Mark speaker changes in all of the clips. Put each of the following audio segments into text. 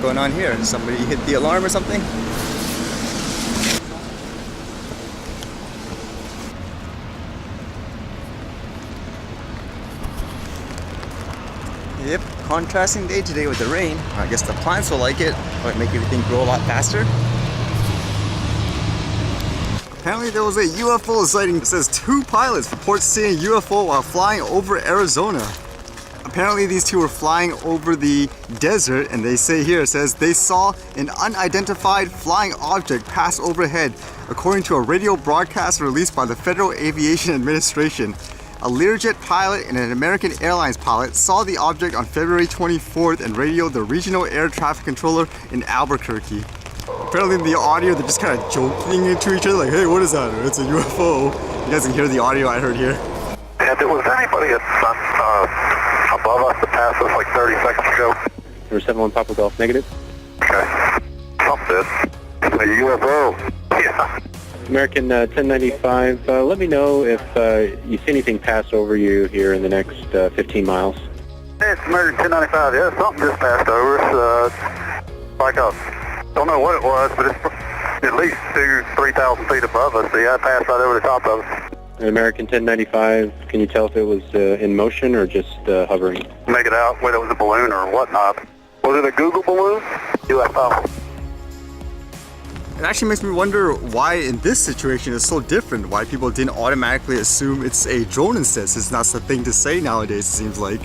Speaker 1: going on here? Somebody hit the alarm or something? Yep, contrasting day today with the rain. I guess the plants will like it, might make everything grow a lot faster. Apparently there was a UFO sighting. It says 2 pilots report seeing a UFO while flying over Arizona. Apparently these 2 were flying over the desert, and they say here, it says they saw an unidentified flying object pass overhead, according to a radio broadcast released by the Federal Aviation Administration. A Learjet pilot and an American Airlines pilot saw the object on February 24th and radioed the regional air traffic controller in Albuquerque. Apparently in the audio they're just kind of joking into each other like, hey, what is that? It's a UFO. You guys can hear the audio I heard here.
Speaker 2: And was there anybody above us that passed us like 30 seconds ago?
Speaker 3: Number 71 Papa Golf, negative.
Speaker 2: Okay. Something. A UFO. Yeah.
Speaker 3: American 1095, let me know if you see anything pass over you here in the next 15 miles.
Speaker 2: Hey, it's American 1095. Yeah, something just passed over us. Like don't know what it was, but it's at least 3,000 feet above us. So yeah, it passed right over the top of us.
Speaker 3: American 1095, can you tell if it was in motion or just hovering?
Speaker 2: Make it out whether it was a balloon or whatnot. Was it a Google balloon? UFO.
Speaker 1: It actually makes me wonder why in this situation it's so different, why people didn't automatically assume it's a drone instead, since that's the thing to say nowadays, it seems like.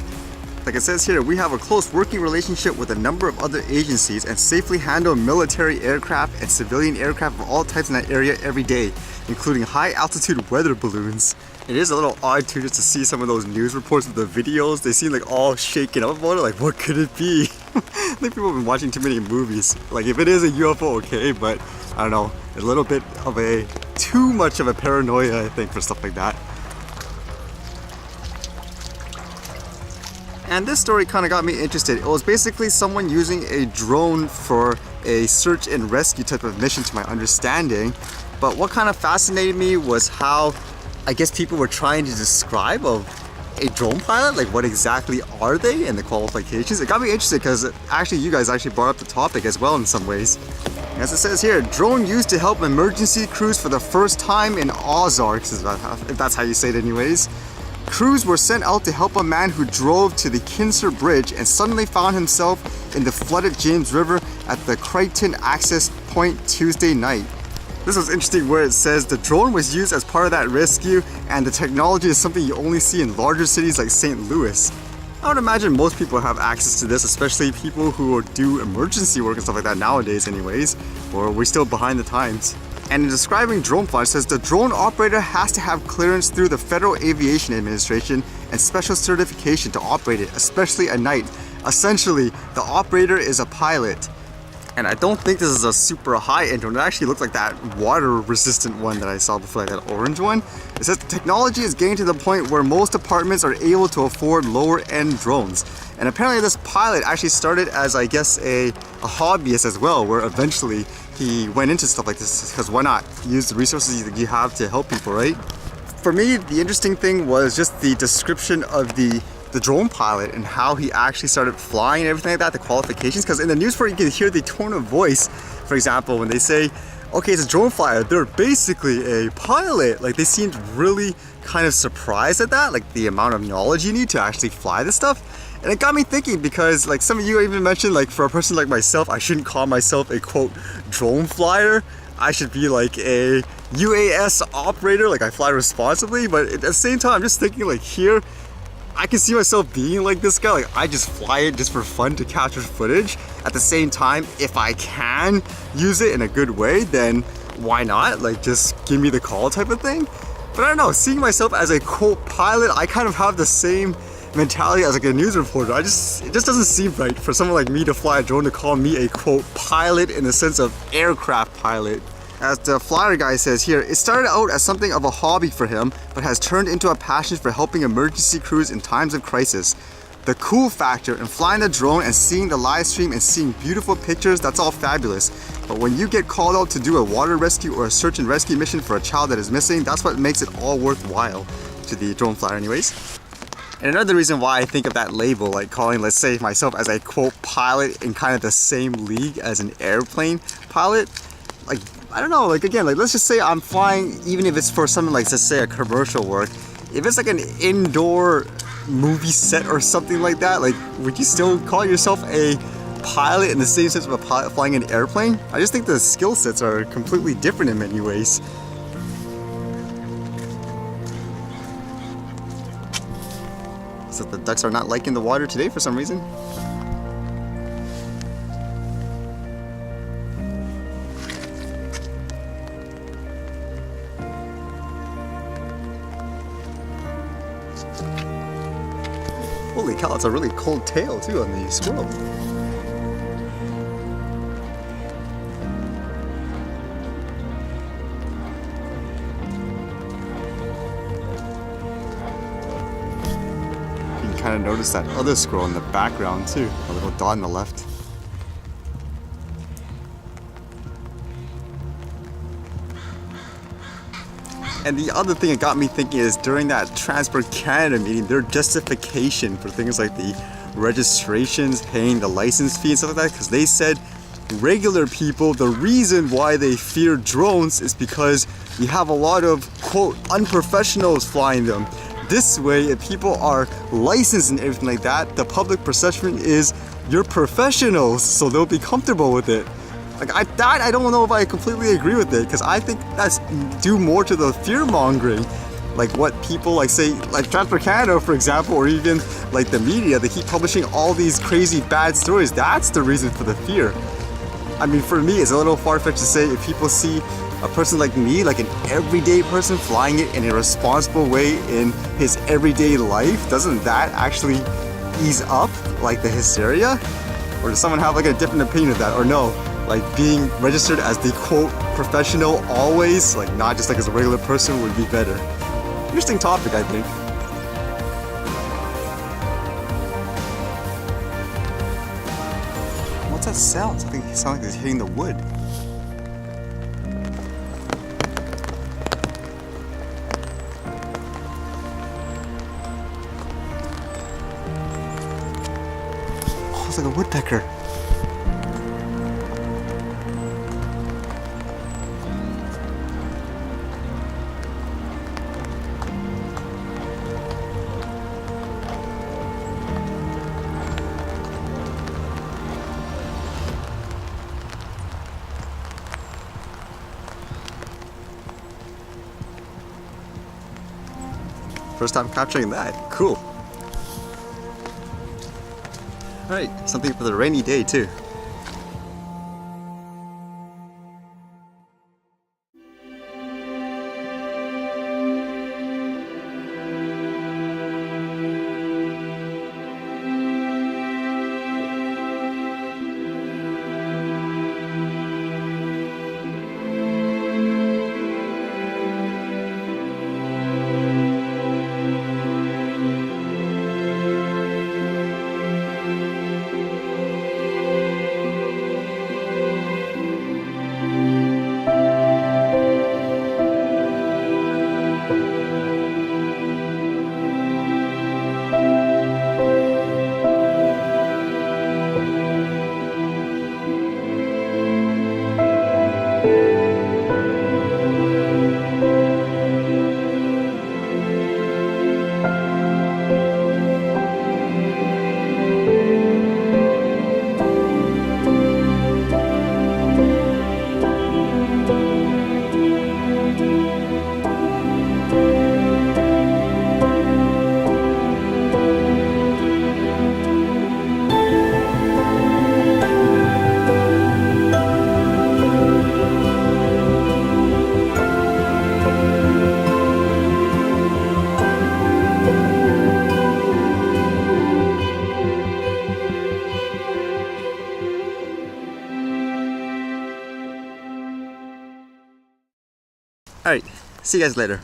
Speaker 1: Like it says here, we have a close working relationship with a number of other agencies and safely handle military aircraft and civilian aircraft of all types in that area every day, including high altitude weather balloons. It is a little odd too just to see some of those news reports with the videos. They seem like all shaken up about it, like what could it be? I think people have been watching too many movies. Like if it is a UFO, okay, but I don't know, a little bit of too much of a paranoia I think for stuff like that. And this story kind of got me interested. It was basically someone using a drone for a search and rescue type of mission to my understanding. But what kind of fascinated me was how I guess people were trying to describe of a drone pilot, like what exactly are they and the qualifications. It got me interested because actually you guys actually brought up the topic as well in some ways. As it says here, drone used to help emergency crews for the first time in Ozarks, if that's how you say it anyways. Crews were sent out to help a man who drove to the Kinser Bridge and suddenly found himself in the flooded James River at the Crichton access point Tuesday night. This was interesting where it says the drone was used as part of that rescue and the technology is something you only see in larger cities like St. Louis. I would imagine most people have access to this, especially people who do emergency work and stuff like that nowadays anyways, or we're still behind the times. And in describing drone flight, it says the drone operator has to have clearance through the Federal Aviation Administration and special certification to operate it, especially at night. Essentially, the operator is a pilot. And I don't think this is a super high-end drone. It actually looks like that water-resistant one that I saw before, like that orange one. It says the technology is getting to the point where most apartments are able to afford lower-end drones. And apparently this pilot actually started as, I guess, a hobbyist as well, where eventually he went into stuff like this, because why not? Use the resources that you have to help people, right? For me, the interesting thing was just the description of the drone pilot and how he actually started flying and everything like that, the qualifications, because in the news report you can hear the tone of voice. For example, when they say, okay, it's a drone flyer, they're basically a pilot. Like they seemed really kind of surprised at that, like the amount of knowledge you need to actually fly this stuff. And it got me thinking, because like some of you even mentioned, like for a person like myself, I shouldn't call myself a quote drone flyer. I should be like a UAS operator, like I fly responsibly. But at the same time, I'm just thinking like here, I can see myself being like this guy. Like I just fly it just for fun to capture footage. At the same time, if I can use it in a good way, then why not? Like just give me the call type of thing. But I don't know, seeing myself as a quote pilot, I kind of have the same mentality as like a news reporter. It just doesn't seem right for someone like me to fly a drone to call me a quote pilot in the sense of aircraft pilot. As the flyer guy says here, it started out as something of a hobby for him, but has turned into a passion for helping emergency crews in times of crisis. The cool factor in flying a drone and seeing the live stream and seeing beautiful pictures, that's all fabulous. But when you get called out to do a water rescue or a search and rescue mission for a child that is missing, that's what makes it all worthwhile, to the drone flyer anyways. And another reason why I think of that label, like calling, let's say, myself as a quote pilot in kind of the same league as an airplane pilot, like, I don't know, like again, like let's just say I'm flying, even if it's for something like, let's say, a commercial work, if it's like an indoor movie set or something like that, like would you still call yourself a pilot in the same sense of a pilot flying an airplane? I just think the skill sets are completely different in many ways. So the ducks are not liking the water today for some reason. Holy cow, it's a really cold tail too on the squirrel. You can kind of notice that other squirrel in the background too, a little dot on the left. And the other thing that got me thinking is during that Transport Canada meeting, their justification for things like the registrations, paying the license fee and stuff like that, because they said regular people, the reason why they fear drones is because you have a lot of, quote, unprofessionals flying them. This way, if people are licensed and everything like that, the public perception is you're professionals, so they'll be comfortable with it. Like I don't know if I completely agree with it, because I think that's due more to the fear mongering. Like what people like say, like Transport Canada for example, or even like the media, they keep publishing all these crazy bad stories. That's the reason for the fear. I mean, for me, it's a little far-fetched to say if people see a person like me, like an everyday person flying it in a responsible way in his everyday life, doesn't that actually ease up like the hysteria? Or does someone have like a different opinion of that? Or no? Like being registered as the quote professional always, like not just like as a regular person, would be better. Interesting topic, I think. What's that sound? Something sounds like it's hitting the wood. Oh, it's like a woodpecker. First time capturing that. Cool. Alright, something for the rainy day too. Alright, see you guys later.